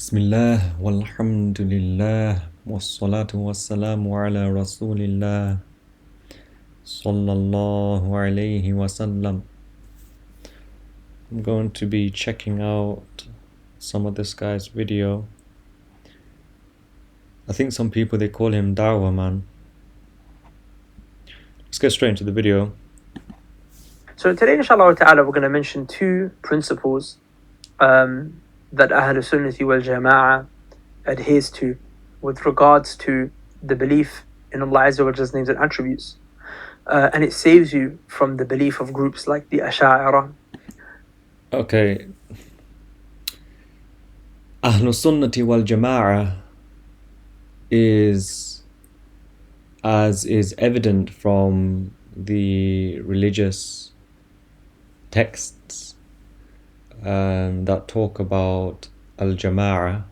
بسم الله والحمد لله والصلاة والسلام على رسول الله صلى الله عليه وسلم. I'm going to be checking out some of this guy's video. I think some people, they call him Dawah, man. Let's get straight into the video. So today, inshallah ta'ala, we're going to mention two principles that Ahlul Sunnati wal Jama'ah adheres to with regards to the belief in Allah Azza wa Jalla's names and attributes. And it saves you from the belief of groups like the Asha'ira. Okay. Ahlul Sunnati wal Jama'ah is, as is evident from the religious texts that talk about al-Jama'ah,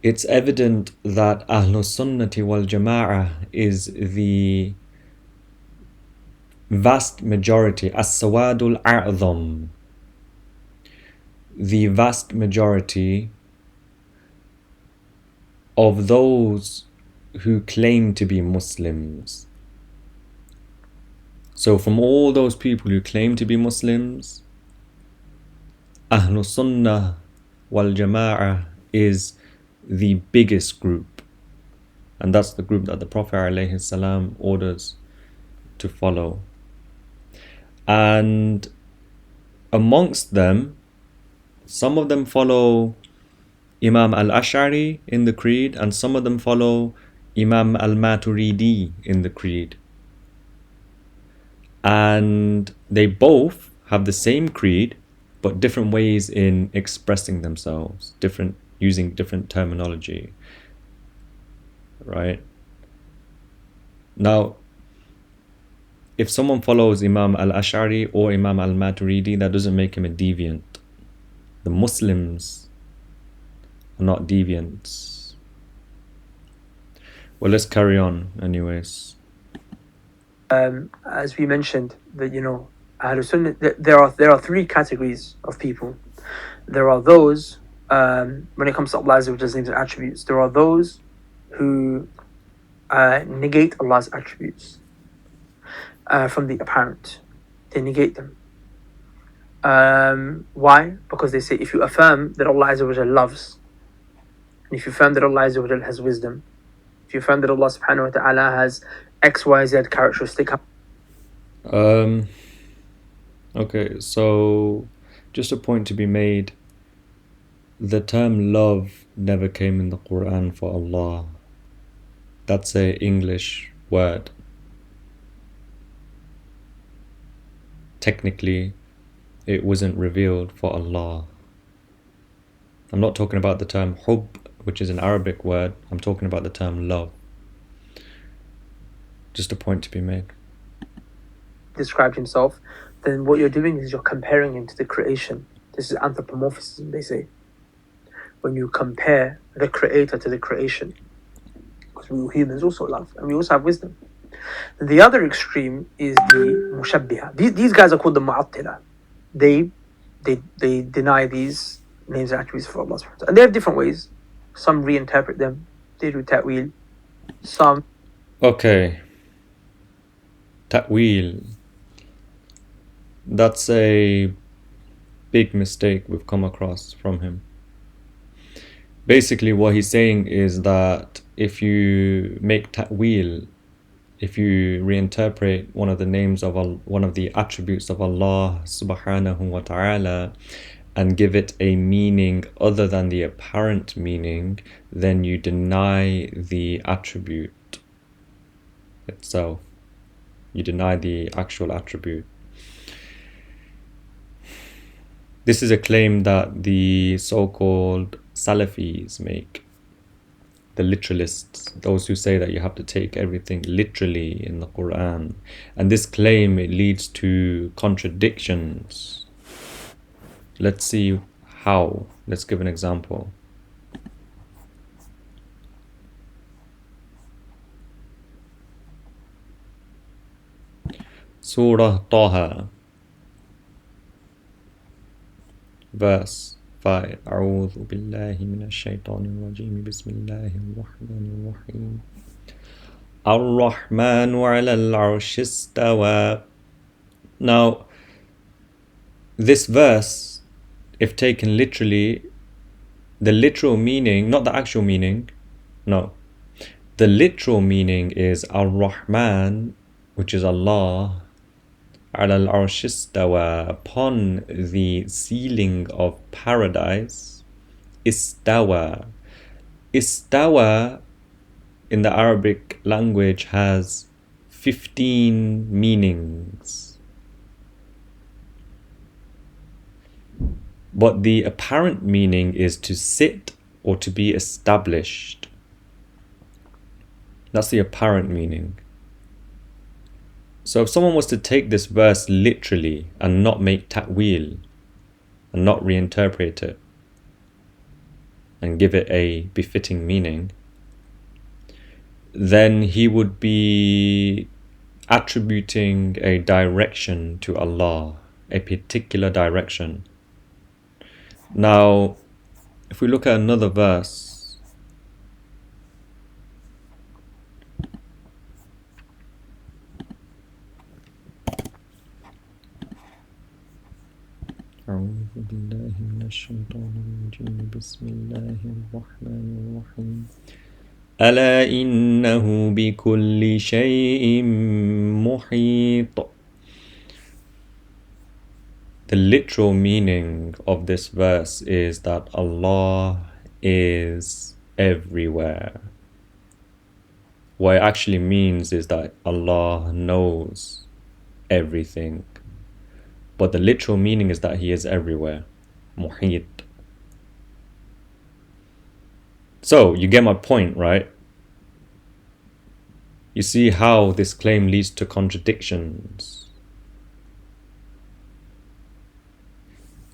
it's evident that Ahlus Sunnati wal Jama'ah is the vast majority, as-sawadul a'zam, the vast majority of those who claim to be Muslims. So from all those people who claim to be Muslims, Ahlus Sunnah wal Jama'ah is the biggest group, and that's the group that the Prophet ﷺ orders to follow. And amongst them, some of them follow Imam al-Ash'ari in the creed, and some of them follow Imam al-Maturidi in the creed. And they both have the same creed, but different ways in expressing themselves, using different terminology, right? Now, if someone follows Imam al-Ash'ari or Imam al-Maturidi, that doesn't make him a deviant. The Muslims are not deviants. Well, let's carry on anyways. As we mentioned, that Ahlul Sunnah, there are three categories of people. There are those, when it comes to Allah Azza wa Jalla's names and attributes, there are those who negate Allah's attributes from the apparent. They negate them. Why? Because they say, if you affirm that Allah Azza wa Jalla loves, and if you affirm that Allah Azza wa Jalla has wisdom, if you affirm that Allah subhanahu wa ta'ala has X, Y, Z characteristic. Okay, so just a point to be made. The term love never came in the Quran for Allah. That's an English word. Technically, it wasn't revealed for Allah. I'm not talking about the term hub, which is an Arabic word. I'm talking about the term love. Just a point to be made. Described himself, then what you're doing is you're comparing him to the creation. This is anthropomorphism, they say. When you compare the creator to the creation. Because we humans also love, and we also have wisdom. The other extreme is the mushabbiha. These guys are called the mu'attila. They deny these names and attributes for Allah subhanahu wa ta'ala. And they have different ways. Some reinterpret them. They do ta'wil. Some... Okay. Ta'wil. That's a big mistake we've come across from him. Basically, what he's saying is that if you make ta'wil, if you reinterpret one of the names of Allah, one of the attributes of Allah subhanahu wa ta'ala, and give it a meaning other than the apparent meaning, then you deny the attribute itself. You deny the actual attribute. This is a claim that the so-called Salafis make. The literalists, those who say that you have to take everything literally in the Quran. And this claim, it leads to contradictions. Let's see how. Let's give an example. Surah Taha, verse فأعوذ بالله من الشيطان الرجيم بسم الله الرحمن الرحيم الرحمن على العرش استوى. Now, this verse, if taken literally, the literal meaning, not the actual meaning, no. The literal meaning is Ar-Rahman, which is Allah, ala al-arsh istawa, upon the ceiling of paradise, istawa. Istawa in the Arabic language has 15 meanings. But the apparent meaning is to sit or to be established. That's the apparent meaning. So if someone was to take this verse literally and not make ta'wil and not reinterpret it and give it a befitting meaning, then he would be attributing a direction to Allah, a particular direction. Now, if we look at another verse, أعوذ بالله من الشيطان الرجيم بسم الله الرحمن الرحيم ألا إنه بكل شيء محيط. The literal meaning of this verse is that Allah is everywhere. What it actually means is that Allah knows everything. But the literal meaning is that He is everywhere. Muhit. So, you get my point, right? You see how this claim leads to contradictions.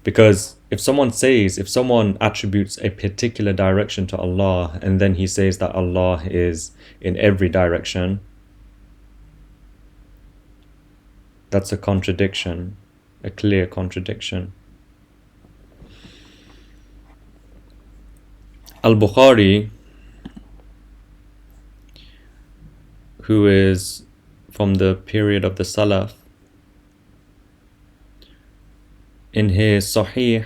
Because if someone attributes a particular direction to Allah and then he says that Allah is in every direction, that's a contradiction, a clear contradiction. Al-Bukhari, who is from the period of the Salaf, in his Sahih,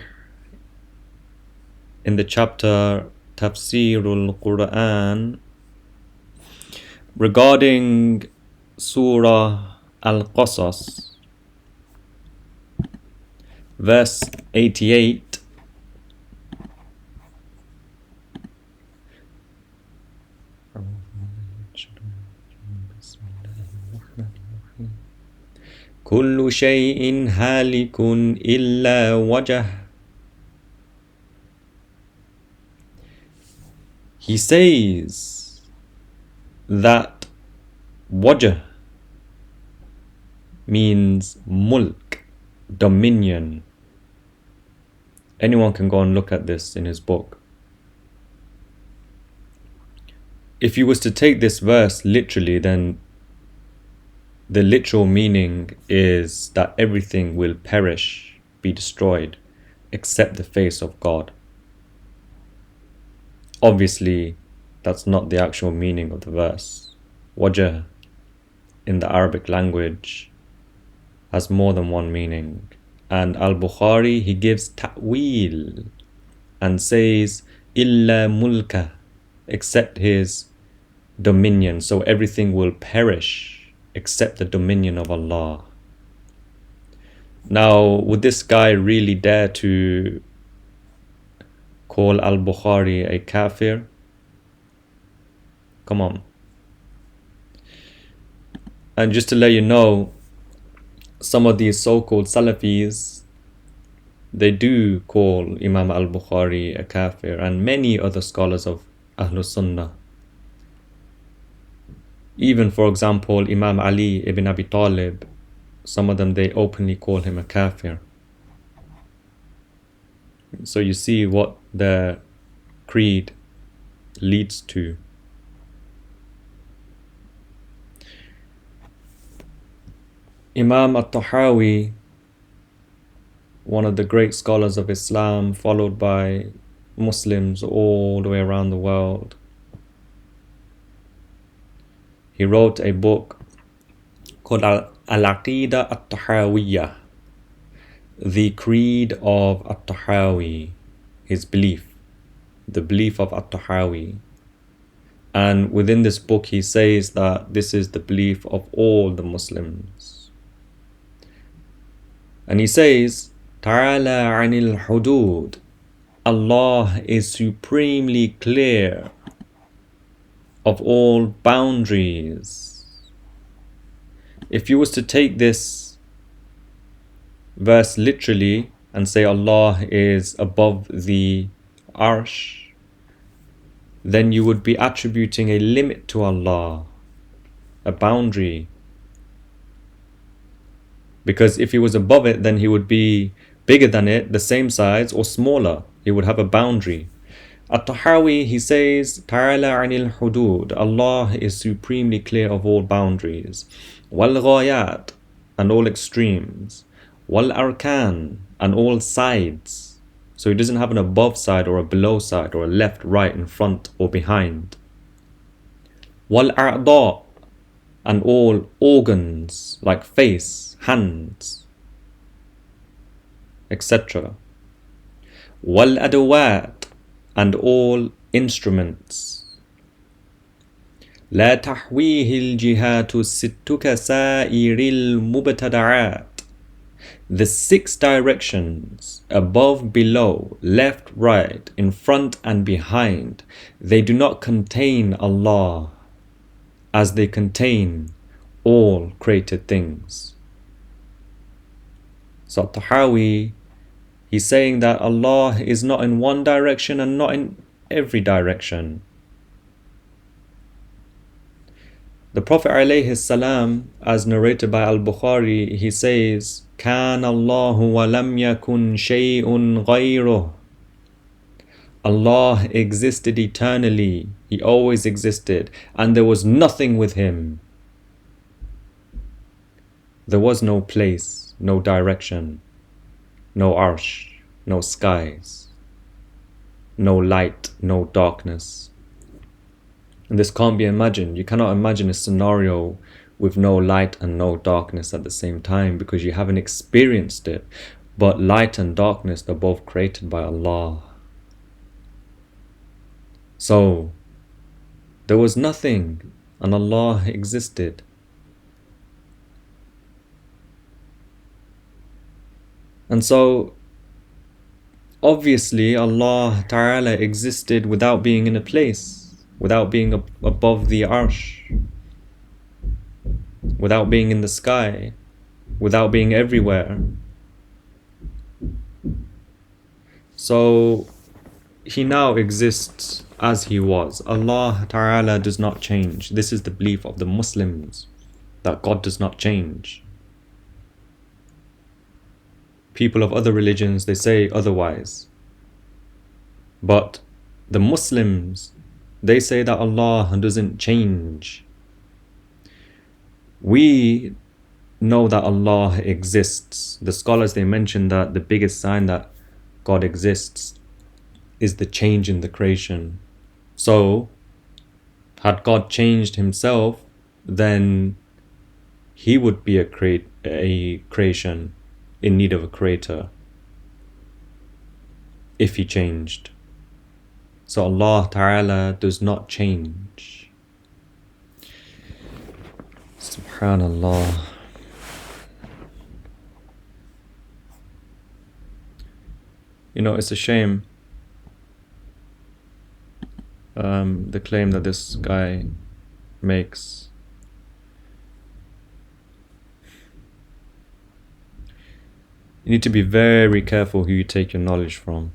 in the chapter Tafsirul Quran, regarding Surah Al-Qasas, verse 88, كل شيء هالك إلا وجه. He says that wajh means mulk, dominion. Anyone can go and look at this in his book. If you was to take this verse literally, then the literal meaning is that everything will perish, be destroyed, except the face of God. Obviously, that's not the actual meaning of the verse. Wajh in the Arabic language has more than one meaning. And Al-Bukhari, he gives ta'wil and says, illa mulka, except his dominion. So everything will perish except the dominion of Allah. Now, would this guy really dare to call Al-Bukhari a kafir? Come on. And just to let you know, some of these so-called Salafis, they do call Imam Al-Bukhari a kafir, and many other scholars of Ahlus Sunnah. Even, for example, Imam Ali ibn Abi Talib, some of them, they openly call him a kafir. So you see what the creed leads to. Imam At-Tahawi, one of the great scholars of Islam, followed by Muslims all the way around the world. He wrote a book called Al-Aqidah At-Tahawiyah, the Creed of At-Tahawi, his belief, the belief of At-Tahawi. And within this book he says that this is the belief of all the Muslims. And he says, Ta'ala anil hudud, Allah is supremely clear of all boundaries. If you was to take this verse literally and say Allah is above the arsh, then you would be attributing a limit to Allah, a boundary. Because if he was above it, then he would be bigger than it, the same size, or smaller. He would have a boundary. At-Tahawi, he says, Ta'ala anil hudud, Allah is supremely clear of all boundaries. Wal ghayat, and all extremes. Wal arkan, and all sides. So he doesn't have an above side or a below side or a left, right, in front or behind. Wal a'da, and all organs like face, hands, etc. Wal adawat, and all instruments. لا تحويه الجهات الست كسائر المبتدعات. The 6 directions, above, below, left, right, in front and behind, they do not contain Allah as they contain all created things. So Tahawi, he's saying that Allah is not in one direction and not in every direction. The Prophet ﷺ, as narrated by Al-Bukhari, he says, كَانَ اللَّهُ وَلَمْ يَكُنْ شَيْءٌ غَيْرُهُ. Allah existed eternally, He always existed, and there was nothing with Him. There was no place, no direction, no arsh, no skies, no light, no darkness. And this can't be imagined. You cannot imagine a scenario with no light and no darkness at the same time because you haven't experienced it. But light and darkness are both created by Allah. So, there was nothing and Allah existed. And so, obviously Allah Ta'ala existed without being in a place, without being above the arsh, without being in the sky, without being everywhere. So He now exists as He was. Allah Ta'ala does not change. This is the belief of the Muslims, that God does not change. People of other religions, they say otherwise. But the Muslims, they say that Allah doesn't change. We know that Allah exists. The scholars, they mention that the biggest sign that God exists is the change in the creation. So, had God changed Himself, then He would be a creation in need of a creator if He changed. So Allah Ta'ala does not change. Subhanallah. You know, it's a shame, the claim that this guy makes. You need to be very careful who you take your knowledge from.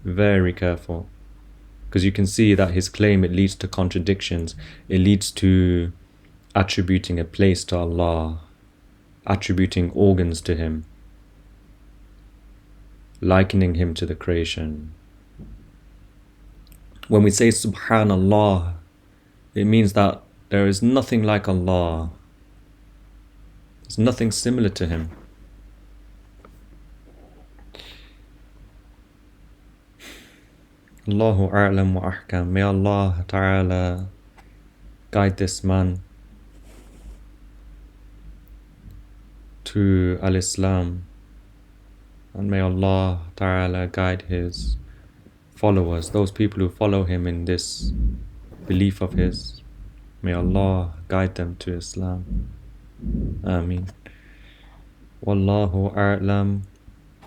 Very careful. Because you can see that his claim, it leads to contradictions. It leads to attributing a place to Allah, attributing organs to Him, likening Him to the creation. When we say Subhanallah, it means that there is nothing like Allah. There's nothing similar to Him. Allahu a'lam wa ahkam. May Allah Ta'ala guide this man to al-Islam, and may Allah Ta'ala guide his followers, those people who follow him in this belief of his. May Allah guide them to Islam. Ameen. Wallahu a'lam.